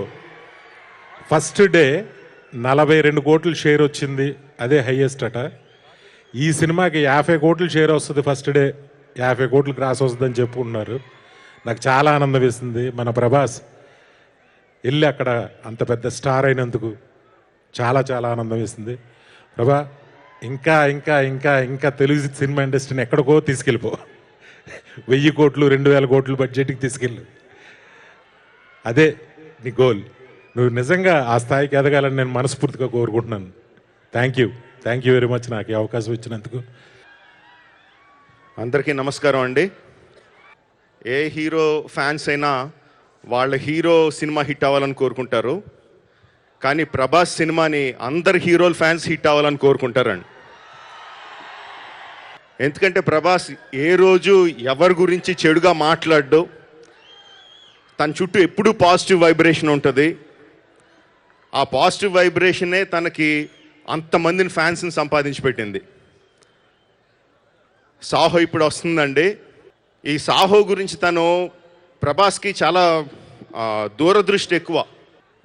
ఫస్ట్ డే 42 కోట్ల షేర్ వచ్చింది, అదే హైయెస్ట్ అట. ఈ సినిమాకి 50 కోట్ల షేర్ వస్తుంది, ఫస్ట్ డే 50 కోట్లు క్రాస్ వస్తుందని చెప్పుకున్నారు. నాకు చాలా ఆనందం వేసింది. మన ప్రభాస్ వెళ్ళి అక్కడ అంత పెద్ద స్టార్ అయినందుకు చాలా ఆనందం వేసింది. ప్రభా, ఇంకా ఇంకా ఇంకా ఇంకా తెలుగు సినిమా ఇండస్ట్రీని ఎక్కడికో తీసుకెళ్ళిపో. 1000 కోట్లు 2000 కోట్లు బడ్జెట్కి తీసుకెళ్ళు, అదే నీ గోల్. నువ్వు నిజంగా ఆ స్థాయికి ఎదగాలని నేను మనస్ఫూర్తిగా కోరుకుంటున్నాను. థ్యాంక్ యూ వెరీ మచ్ నాకు ఈ అవకాశం ఇచ్చినందుకు. అందరికీ నమస్కారం అండి. ఏ హీరో ఫ్యాన్స్ అయినా వాళ్ళ హీరో సినిమా హిట్ అవ్వాలని కోరుకుంటారు, కానీ ప్రభాస్ సినిమాని అందరు హీరోల ఫ్యాన్స్ హిట్ అవ్వాలని కోరుకుంటారండి. ఎందుకంటే ప్రభాస్ ఏ రోజు ఎవరి గురించి చెడుగా మాట్లాడు, తన చుట్టూ ఎప్పుడూ పాజిటివ్ వైబ్రేషన్ ఉంటుంది. ఆ పాజిటివ్ వైబ్రేషనే తనకి అంతమందిని ఫ్యాన్స్ని సంపాదించి పెట్టింది. సాహో ఇప్పుడు వస్తుందండి. ఈ సాహో గురించి తను ప్రభాస్కి చాలా దూరదృష్టి ఎక్కువ.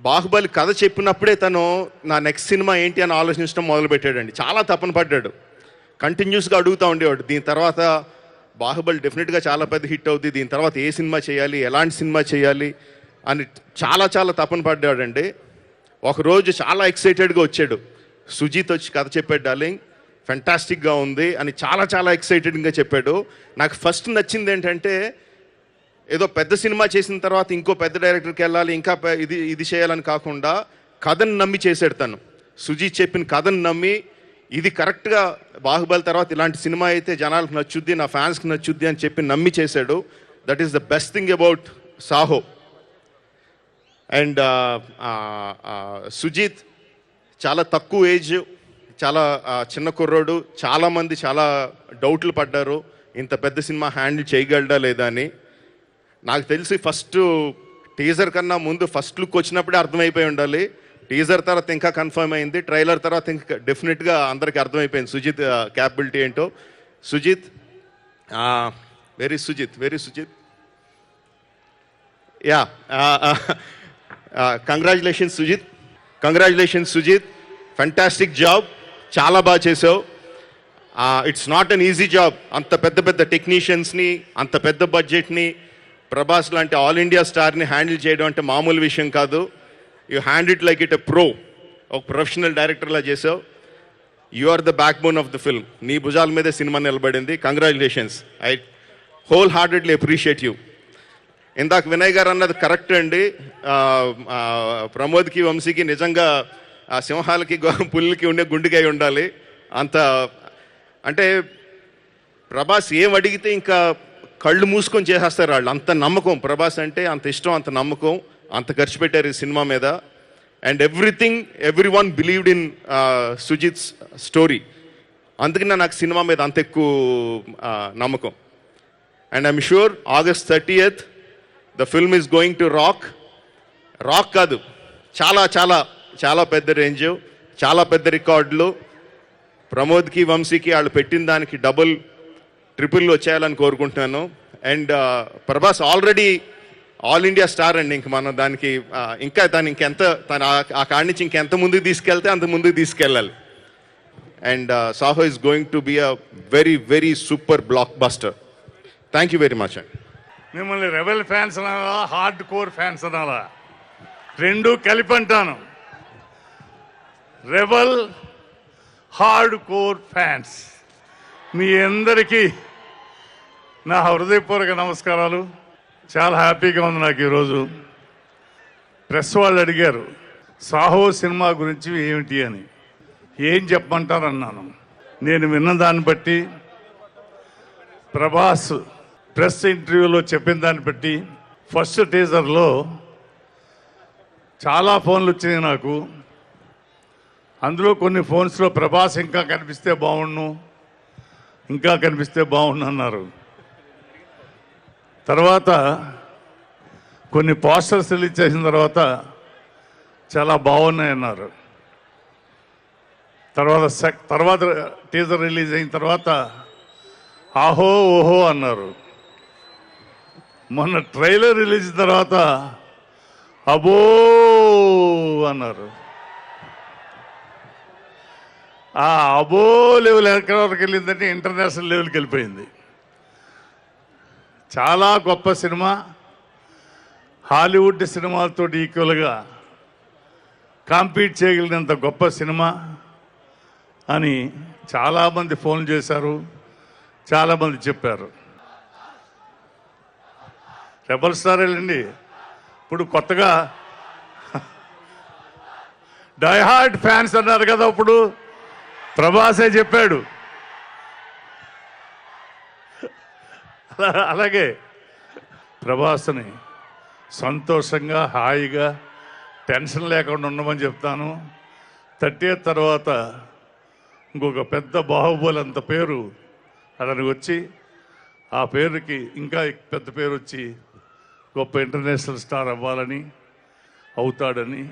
బాహుబలి కథ చెప్పినప్పుడే తను నా నెక్స్ట్ సినిమా ఏంటి అని ఆలోచించడం మొదలుపెట్టాడండి. చాలా తపన పడ్డాడు, కంటిన్యూస్గా అడుగుతూ ఉండేవాడు. దీని తర్వాత బాహుబలి డెఫినెట్గా చాలా పెద్ద హిట్ అవుతుంది, దీని తర్వాత ఏ సినిమా చేయాలి, ఎలాంటి సినిమా చేయాలి అని చాలా చాలా తపన పడ్డాడండి. ఒకరోజు చాలా ఎక్సైటెడ్గా వచ్చాడు. సుజిత్ వచ్చి కథ చెప్పాడు, డార్లింగ్ ఫెంటాస్టిక్గా ఉంది అని చాలా చాలా ఎక్సైటెడ్గా చెప్పాడు. నాకు ఫస్ట్ నచ్చింది ఏంటంటే, ఏదో పెద్ద సినిమా చేసిన తర్వాత ఇంకో పెద్ద డైరెక్టర్కి వెళ్ళాలి, ఇంకా ఇది చేయాలని కాకుండా కథను నమ్మి చేశాడు తను. సుజిత్ చెప్పిన కథను నమ్మి, ఇది కరెక్ట్గా బాహుబలి తర్వాత ఇలాంటి సినిమా అయితే జనాలకు నచ్చుద్ది, నా ఫ్యాన్స్కి నచ్చుద్ది అని చెప్పి నమ్మి చేశాడు. That is the best thing about Saaho. And Sujeeth చాలా తక్కువ ఏజ్, చాలా చిన్న కుర్రోడు. చాలామంది చాలా డౌట్లు పడ్డారు, ఇంత పెద్ద సినిమా హ్యాండిల్ చేయగలడా లేదా అని. నాకు తెలిసి ఫస్ట్ టీజర్ కన్నా ముందు ఫస్ట్ లుక్ వచ్చినప్పుడే అర్థమైపోయి ఉండాలి. టీజర్ తర్వాత ఇంకా కన్ఫర్మ్ అయింది, ట్రైలర్ తర్వాత ఇంకా డెఫినెట్గా అందరికీ అర్థమైపోయింది సుజిత్ క్యాపబిలిటీ ఏంటో. Sujeeth, very Sujeeth yeah, congratulations Sujeeth, fantastic job, చాలా బాగా చేసావు. It's not an easy job. అంత పెద్ద పెద్ద టెక్నీషియన్స్ని, అంత పెద్ద బడ్జెట్ని, ప్రభాస్ లాంటి ఆల్ ఇండియా స్టార్ని హ్యాండిల్ చేయడం అంటే మామూలు విషయం కాదు. You hand it like it a pro, ఒక ప్రొఫెషనల్ డైరెక్టర్లా చేసావు. You are the backbone of the film. నీ భుజాల మీదే సినిమా నిలబడింది. Congratulations. I wholeheartedly appreciate you. ఇందాక వినయ్ గారు అన్నది కరెక్ట్ అండి. ప్రమోద్కి, వంశీకి నిజంగా ఆ సింహాలకి పుల్లకి ఉండే గుండెకాయ ఉండాలి. అంత అంటే ప్రభాస్ ఏం అడిగితే ఇంకా కళ్ళు మూసుకొని చేసేస్తారు వాళ్ళు. అంత నమ్మకం ప్రభాస్ అంటే, అంత ఇష్టం, అంత నమ్మకం, అంత ఖర్చు పెట్టారు ఈ సినిమా మీద. And everyone believed in Sujeeth's story. అందుకనే నాకు సినిమా మీద అంత ఎక్కువ నమ్మకం. And I'm sure August 30th the film is going to rock కాదు, చాలా చాలా చాలా పెద్ద రేంజ్, చాలా పెద్ద రికార్డులు. ప్రమోద్కి, వంశీకి వాళ్ళు పెట్టిన దానికి డబుల్ ట్రిపుల్ వచ్చేయాలని కోరుకుంటున్నాను. And Prabhas already all India star అండి. ఇంక మనం దానికి ఇంకా ఇంకెంత ఆ కాడి నుంచి ఇంకెంత ముందుకు తీసుకెళ్తే అంత ముందుకు తీసుకెళ్ళాలి. And Saaho is going to be a very very super block buster. Thank you very much అండి. మిమ్మల్ని రెబెల్ ఫ్యాన్స్ అనాలా, హార్డ్ కోర్ ఫ్యాన్స్ అనాలా, రెండు కలిపి అంటాను. రెబెల్ హార్డ్ కోర్ ఫ్యాన్స్, మీ అందరికీ నా హృదయపూర్వక నమస్కారాలు. చాలా హ్యాపీగా ఉంది నాకు ఈరోజు. ప్రెస్ వాళ్ళు అడిగారు సాహో సినిమా గురించి ఏమిటి అని, ఏం చెప్పమంటారన్నాను. నేను విన్న దాన్ని బట్టి, ప్రభాస్ ప్రెస్ ఇంటర్వ్యూలో చెప్పిన దాన్ని బట్టి, ఫస్ట్ టీజర్లో చాలా ఫోన్లు వచ్చినాయి నాకు. అందులో కొన్ని ఫోన్స్లో ప్రభాస్ ఇంకా కనిపిస్తే బాగుండు అన్నారు. తర్వాత కొన్ని పోస్టర్స్ రిలీజ్ చేసిన చాలా బాగున్నాయన్నారు. తర్వాత టీజర్ రిలీజ్ అయిన తర్వాత ఆహో ఓహో అన్నారు. మొన్న ట్రైలర్ రిలీజ్ తర్వాత అబో అన్నారు. ఆ అబో లెవెల్ ఎక్కడి వరకు వెళ్ళిందంటే ఇంటర్నేషనల్ లెవెల్కి వెళ్ళిపోయింది. చాలా గొప్ప సినిమా, హాలీవుడ్ సినిమాలతో ఈక్వల్గా కాంపీట్ చేయగలిగినంత గొప్ప సినిమా అని చాలామంది ఫోన్ చేశారు, చాలామంది చెప్పారు. రెబల్ స్టార్ వెళ్ళండి, ఇప్పుడు కొత్తగా డైహార్డ్ ఫ్యాన్స్ అన్నారు కదా, ఇప్పుడు ప్రభాసే చెప్పాడు. అలాగే ప్రభాస్ని సంతోషంగా, హాయిగా, టెన్షన్ లేకుండా ఉండమని చెప్తాను. 30th తర్వాత ఇంకొక పెద్ద బాహుబలి అంత పేరు అతనికి వచ్చి, ఆ పేరుకి ఇంకా పెద్ద పేరు వచ్చి గొప్ప ఇంటర్నేషనల్ స్టార్ అవ్వాలని, అవుతాడని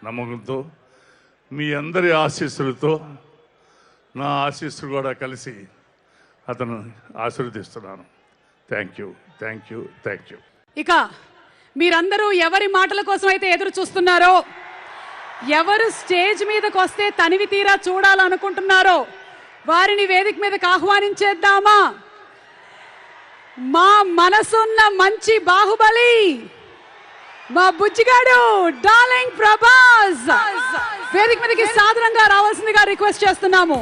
నమ్మకంతో, మీ అందరి ఆశీస్సులతో, నా ఆశీస్సులు కూడా కలిసి అతను ఆశీర్వదిస్తున్నాను. Thank you. ఇక మీరందరూ ఎవరి మాటల కోసం అయితే ఎదురు చూస్తున్నారో, ఎవరు స్టేజ్ మీదకి వస్తే తనివి తీరా చూడాలనుకుంటున్నారో వారిని వేదిక మీదకి ఆహ్వానించేద్దామా? మా మనసున్న మంచి బాహుబలి మా బుజ్జిగాడు డార్లింగ్ ప్రభాస్ వేదిక మీదకి సాధారణంగా రావాల్సిందిగా రిక్వెస్ట్ చేస్తున్నాము.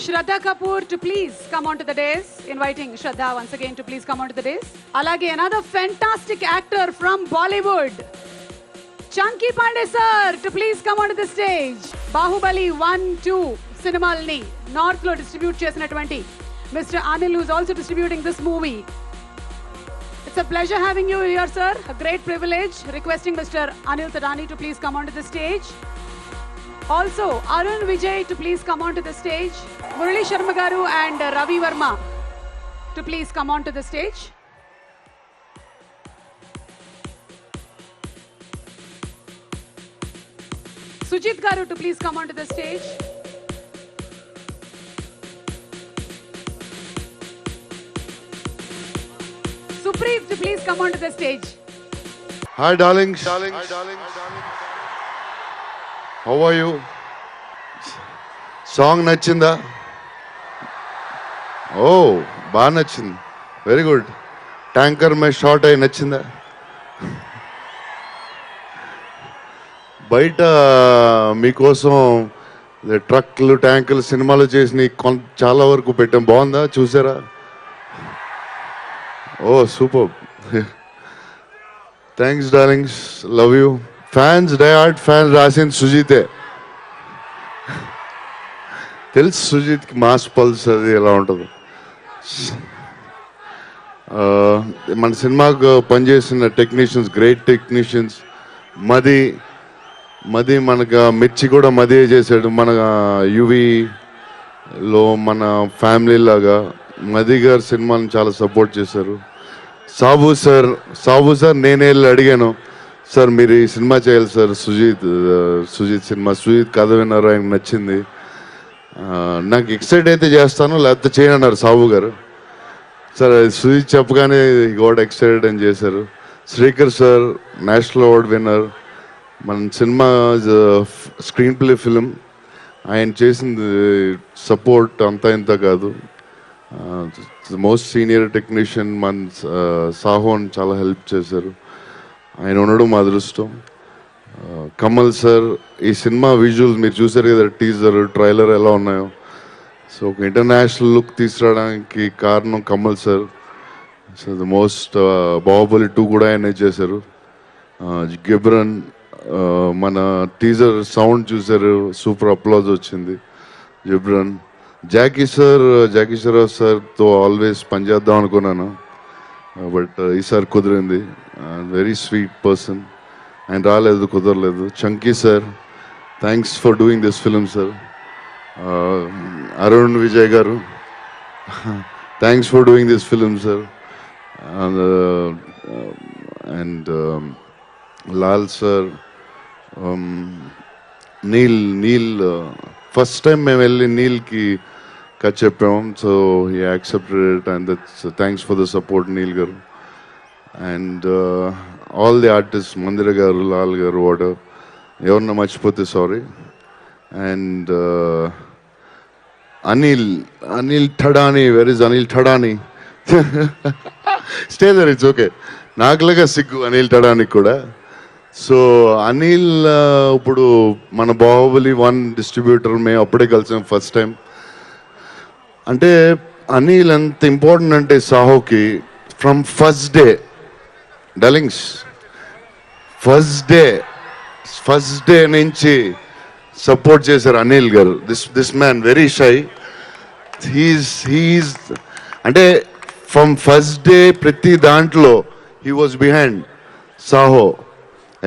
Shraddha Kapoor to please come onto the dais. Inviting Shraddha once again to please come onto the dais. Alage another fantastic actor from Bollywood, Chunky Pandey sir, to please come onto the stage. Bahubali 1-2 cinemalni north lo distribute chesinatvanti Mr. Anil, who is also distributing this movie. It's a pleasure having you here, sir. A great privilege. Requesting Mr. Anil Tadani to please come onto the stage. Also, Arun Vijay to please come onto the stage. Murali Sharma garu and Ravi Verma to please come onto the stage. Sujit garu to please come onto the stage. Supreet to please come onto the stage. Hi darlings. How are you? Song nachinda? Oh, బాగా నచ్చింది. Very good. Tanker మే short అయి నచ్చిందా? బయట మీకోసం ట్రక్లు ట్యాంకులు సినిమాలు చేసి చాలా వరకు పెట్టాం. బాగుందా? చూసారా? Oh super. Thanks darlings. Love you. Fans diehard fans రాసింది సుజితే. తెలుసు సుజిత్కి మాస్ పల్స్ అది ఎలా ఉంటుందో. మన సినిమాకు పనిచేసిన టెక్నీషియన్స్, గ్రేట్ టెక్నీషియన్స్. మది మనకు మిర్చి కూడా మదే చేశాడు. మన యువీలో మన ఫ్యామిలీ లాగా మది గారు సినిమాని చాలా సపోర్ట్ చేశారు. సాబు సార్ నేనే వెళ్ళి అడిగాను, సార్ మీరు ఈ సినిమా చేయాలి సార్. సుజిత్ సినిమా, సుజిత్ కథ విన్నారు, ఆయనకు నచ్చింది. నాకు ఎక్సైట్ అయితే చేస్తాను, లేకపోతే చేయనన్నారు సాబు గారు. సార్ సుజిత్ చెప్పగానే గోడ్ ఎక్సైటెడ్ అని చేశారు. Srikar sir national award winner. మన సినిమా స్క్రీన్ ప్లే ఫిలిం. ఆయన చేసింది సపోర్ట్ అంతా ఇంత కాదు. మోస్ట్ సీనియర్ టెక్నీషియన్ మన సాహోన్ చాలా హెల్ప్ చేశారు. ఆయన ఉండడం మా అదృష్టం. కమల్ సార్, ఈ సినిమా విజువల్స్ మీరు చూసారు కదా, టీజర్ ట్రైలర్ ఎలా ఉన్నాయో. సో ఒక ఇంటర్నేషనల్ లుక్ తీసుకురావడానికి కారణం Kamal sir. So the most Baahubali 2 కూడా ఆయన చేశారు. గిబ్రన్, మన టీజర్ సౌండ్ చూసారు, సూపర్ అప్లాజ్ వచ్చింది. జిబ్రన్, జాకీ శ్రాఫ్ సార్తో ఆల్వేస్ పనిచేద్దాం అనుకున్నాను, బట్ ఈసారి కుదిరింది. Very sweet person. ఆయన రాలేదు, కుదరలేదు. Chunky sir, thanks for doing this film sir. Arun Vijay garu, thanks for doing this film sir. And Lal sir, Neel first time మేము వెళ్ళి నీల్కి కథ చెప్పాము. So he accepted it and that's thanks for the support Neel garu. And all the artist, మందిర గారు, లాల్ గారు, water, ఎవరన్నా మర్చిపోతే sorry. And Anil Thadani, where is Anil Thadani? Stay there, it's okay. నాకులాగా సిగ్గు అనిల్ ఠడానీ కూడా. సో అనిల్ ఇప్పుడు మన బాహుబలి 1 డిస్ట్రిబ్యూటర్, మేము అప్పుడే కలిసాం ఫస్ట్ టైం. అంటే అనిల్ ఎంత ఇంపార్టెంట్ అంటే సాహోకి from first day darlings, first day నుంచి సపోర్ట్ చేశారు Anil garu. This man very shy. He's అంటే ఫ్రమ్ ఫస్ట్ డే ప్రతి దాంట్లో హీ వాజ్ బిహైండ్ సాహో.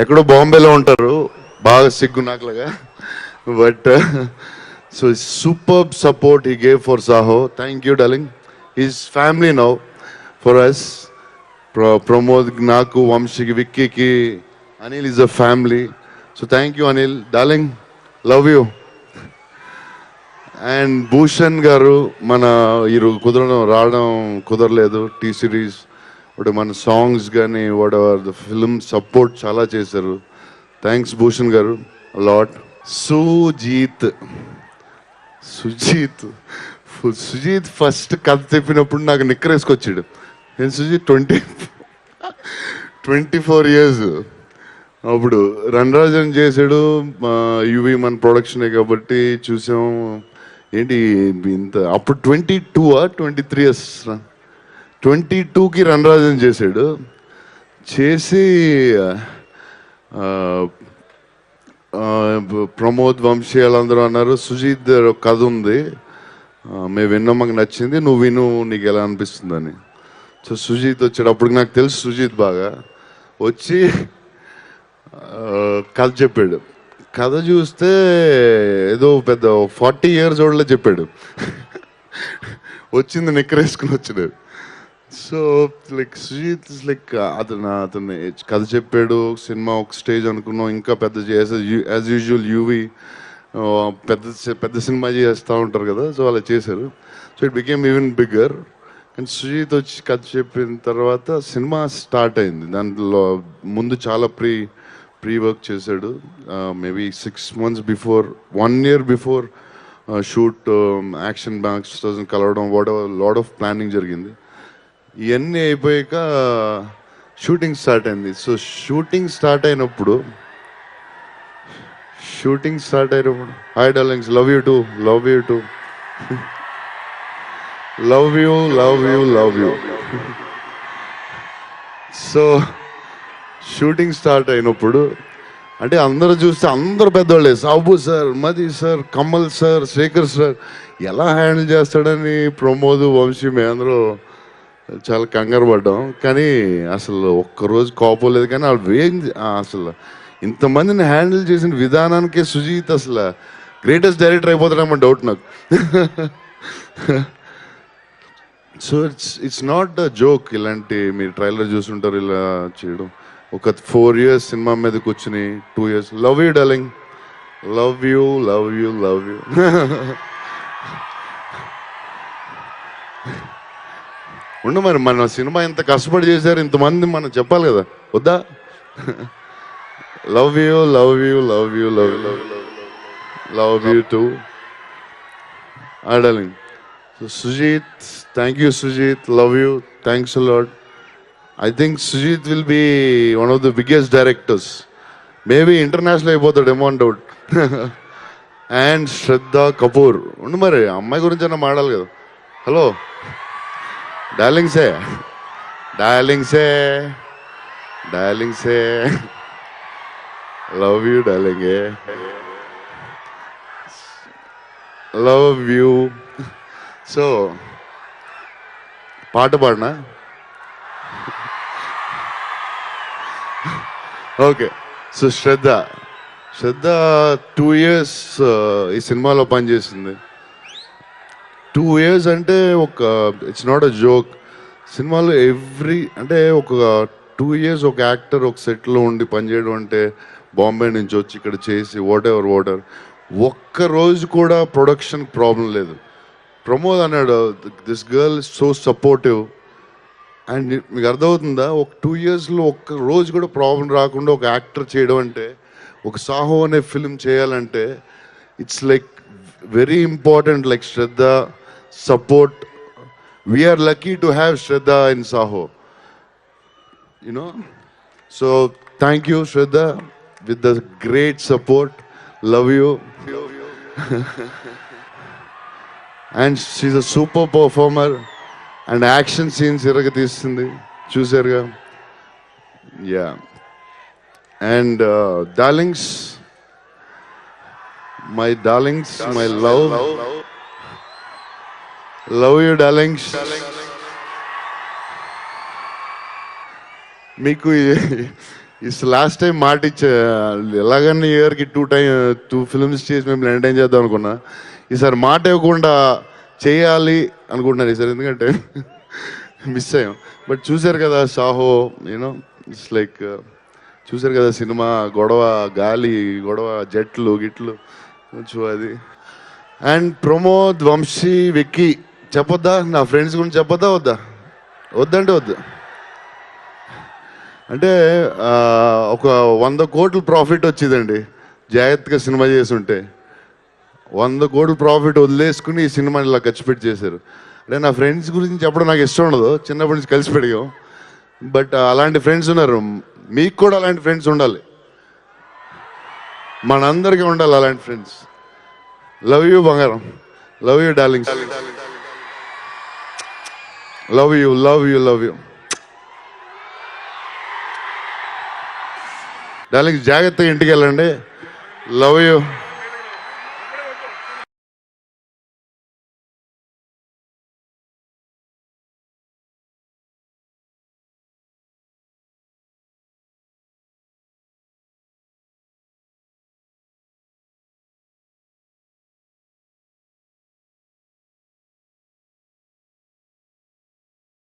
ఎక్కడో బాంబేలో ఉంటారు, బాగా సిగ్గు నాకులాగా. But So superb support he gave for Saho. Thank you, darling. He's family now for us. Pramod, Naku, Vamshi, Vicky, ki Anil is a family. So thank you, Anil. Darling, love you. And Bhushan garu, mana iru kudaradam raadam kudaraledu T series. But మన songs కానీ whatever the film support చాలా చేశారు. Thanks Bhushan గారు lot. Sujeeth first కథ చెప్పినప్పుడు నాకు నిక్కరేసుకొచ్చాడు. నేను Sujeeth 24 years అప్పుడు రణరాజన్ చేశాడు. యువి మన ప్రొడక్షనే కాబట్టి చూసాం. ఏంటి ఇంత అప్పుడు 23 years 22కి రణరాజన్ చేశాడు. చేసి ప్రమోద్, వంశీ వాళ్ళందరూ అన్నారు సుజీత్ ఒక కథ ఉంది, మేము విన్నాం, మాకు నచ్చింది, నువ్వు విను, నీకు ఎలా అనిపిస్తుందని. సో సుజీత్ వచ్చాడు. అప్పుడు నాకు తెలుసు సుజీత్ బాగా. వచ్చి కథ చెప్పాడు. కథ చూస్తే ఏదో పెద్ద 40 years ఓల్డ్లో చెప్పాడు. వచ్చింది నిక్కరేసుకుని వచ్చినాడు. So like Sujeeth is like అతను కథ చెప్పాడు. సినిమా ఒక స్టేజ్ అనుకున్నాం, ఇంకా పెద్ద యాజ్ యూజువల్ యూవి పెద్ద సినిమా చేస్తూ ఉంటారు కదా, సో అలా చేశారు. So it became even bigger. And Sujeeth వచ్చి కథ చెప్పిన తర్వాత సినిమా స్టార్ట్ అయింది. దాంట్లో ముందు చాలా ప్రీ వర్క్ చేశాడు. Maybe 6 months before, 1 year before shoot action banks కలవడం, లాట్ ఆఫ్ ప్లానింగ్ జరిగింది. ఇవన్నీ అయిపోయాక షూటింగ్ స్టార్ట్ అయింది. సో షూటింగ్ స్టార్ట్ అయినప్పుడు hi darlings, love you too love you. So shooting start అయినప్పుడు అంటే అందరూ చూస్తే అందరు పెద్దవాళ్ళే, Sabu sir, Madhi sir, Kamal sir, Sekhar sir, ఎలా హ్యాండిల్ చేస్తాడని ప్రమోద్, వంశీ మేమందరూ చాలా కంగారు పడ్డాం. కానీ అసలు ఒక్కరోజు కోపం లేదు. కానీ అసలు ఇంతమందిని హ్యాండిల్ చేసిన విధానానికే సుజీత్ అసలు గ్రేటెస్ట్ డైరెక్టర్ అయిపోతాడేమో డౌట్ నాకు. So it's not the joke. ఇలాంటి మీరు ట్రైలర్ చూసుంటారు ఇలా చేయడం. ఒక 4 years సినిమా మీద కూర్చుని 2 years. Love you darling, love you. ఉండు మరి, మన సినిమా ఎంత కష్టపడి చేశారు, ఇంతమంది మనం చెప్పాలి కదా, వద్దా? Love you too darling. So Sujit, thank you Sujit, love you, thanks a lot. I think Sujit will be one of the biggest directors. Maybe international అయిపోతాడేమో అని డౌట్. అండ్ శ్రద్ధ కపూర్. ఉండు మరి, అమ్మాయి గురించి అన్న మాడాలి కదా. హలో డార్లింగ్సే, లవ్ యూ డార్లింగే, లవ్ యూ. సో పాట పాడినా? ఓకే. సో శ్రద్ధ 2 years ఈ సినిమాలో పనిచేసింది. 2 years అంటే ఇట్స్ నాట్ అ జోక్. సినిమాలో అంటే ఒక 2 years ఒక యాక్టర్ ఒక సెట్లో ఉండి పనిచేయడం అంటే, బాంబే నుంచి వచ్చి ఇక్కడ చేసి వాట్ ఎవర్ ఒక్క రోజు కూడా ప్రొడక్షన్ ప్రాబ్లం లేదు. ప్రమోద్ అన్నాడు, this girl is so supportive. And మీకు అర్థమవుతుందా, ఒక 2 yearsలో ఒక్క రోజు కూడా ప్రాబ్లం రాకుండా ఒక యాక్టర్ చేయడం అంటే, ఒక సాహో అనే ఫిల్మ్ చేయాలంటే it's like very important. Like Shraddha support, we're lucky to have Shraddha in Saaho, you know. So thank you Shraddha with the great support. Love you. And she's a super performer. And action scenes తీస్తుంది, చూసారుగా. Yeah. And darlings, my love you darlings. మీకు last time మాట ఇచ్చా, ఎలాగన్నా ఇయర్కి 2 films చేసి మేము entertain చేద్దాం అనుకున్నా. ఈసారి మాట ఇవ్వకుండా చేయాలి అనుకుంటున్నాను ఈసారి, ఎందుకంటే మిస్ అయ్యాం. బట్ చూశారు కదా సాహో, యూనో ఇట్స్ లైక్ చూశారు కదా సినిమా, గొడవ, గాలి గొడవ, జట్లు గిట్లు కొంచెం అది. అండ్ ప్రమోద్, వంశీ, విక్కీ చెప్పొద్దా? నా ఫ్రెండ్స్ గురించి చెప్పొద్దా వద్దా? వద్దంటే వద్దు. అంటే ఒక 100 కోట్లు ప్రాఫిట్ వచ్చిందండి జాగ్రత్తగా సినిమా చేసుంటే. 100 కోట్లు ప్రాఫిట్ వదిలేసుకుని ఈ సినిమాని ఇలా ఖర్చు పెట్టి చేశారు. అంటే నా ఫ్రెండ్స్ గురించి చెప్పడం నాకు ఇష్టం ఉండదు, చిన్నప్పటి నుంచి కలిసి పెరిగాం. బట్ అలాంటి ఫ్రెండ్స్ ఉన్నారు, మీకు కూడా అలాంటి ఫ్రెండ్స్ ఉండాలి, మనందరికీ ఉండాలి అలాంటి ఫ్రెండ్స్. లవ్ యూ బంగారం, love you darlings, love you love you love you darlings. జాగ్రత్తగా ఇంటికి వెళ్ళండి. Love you.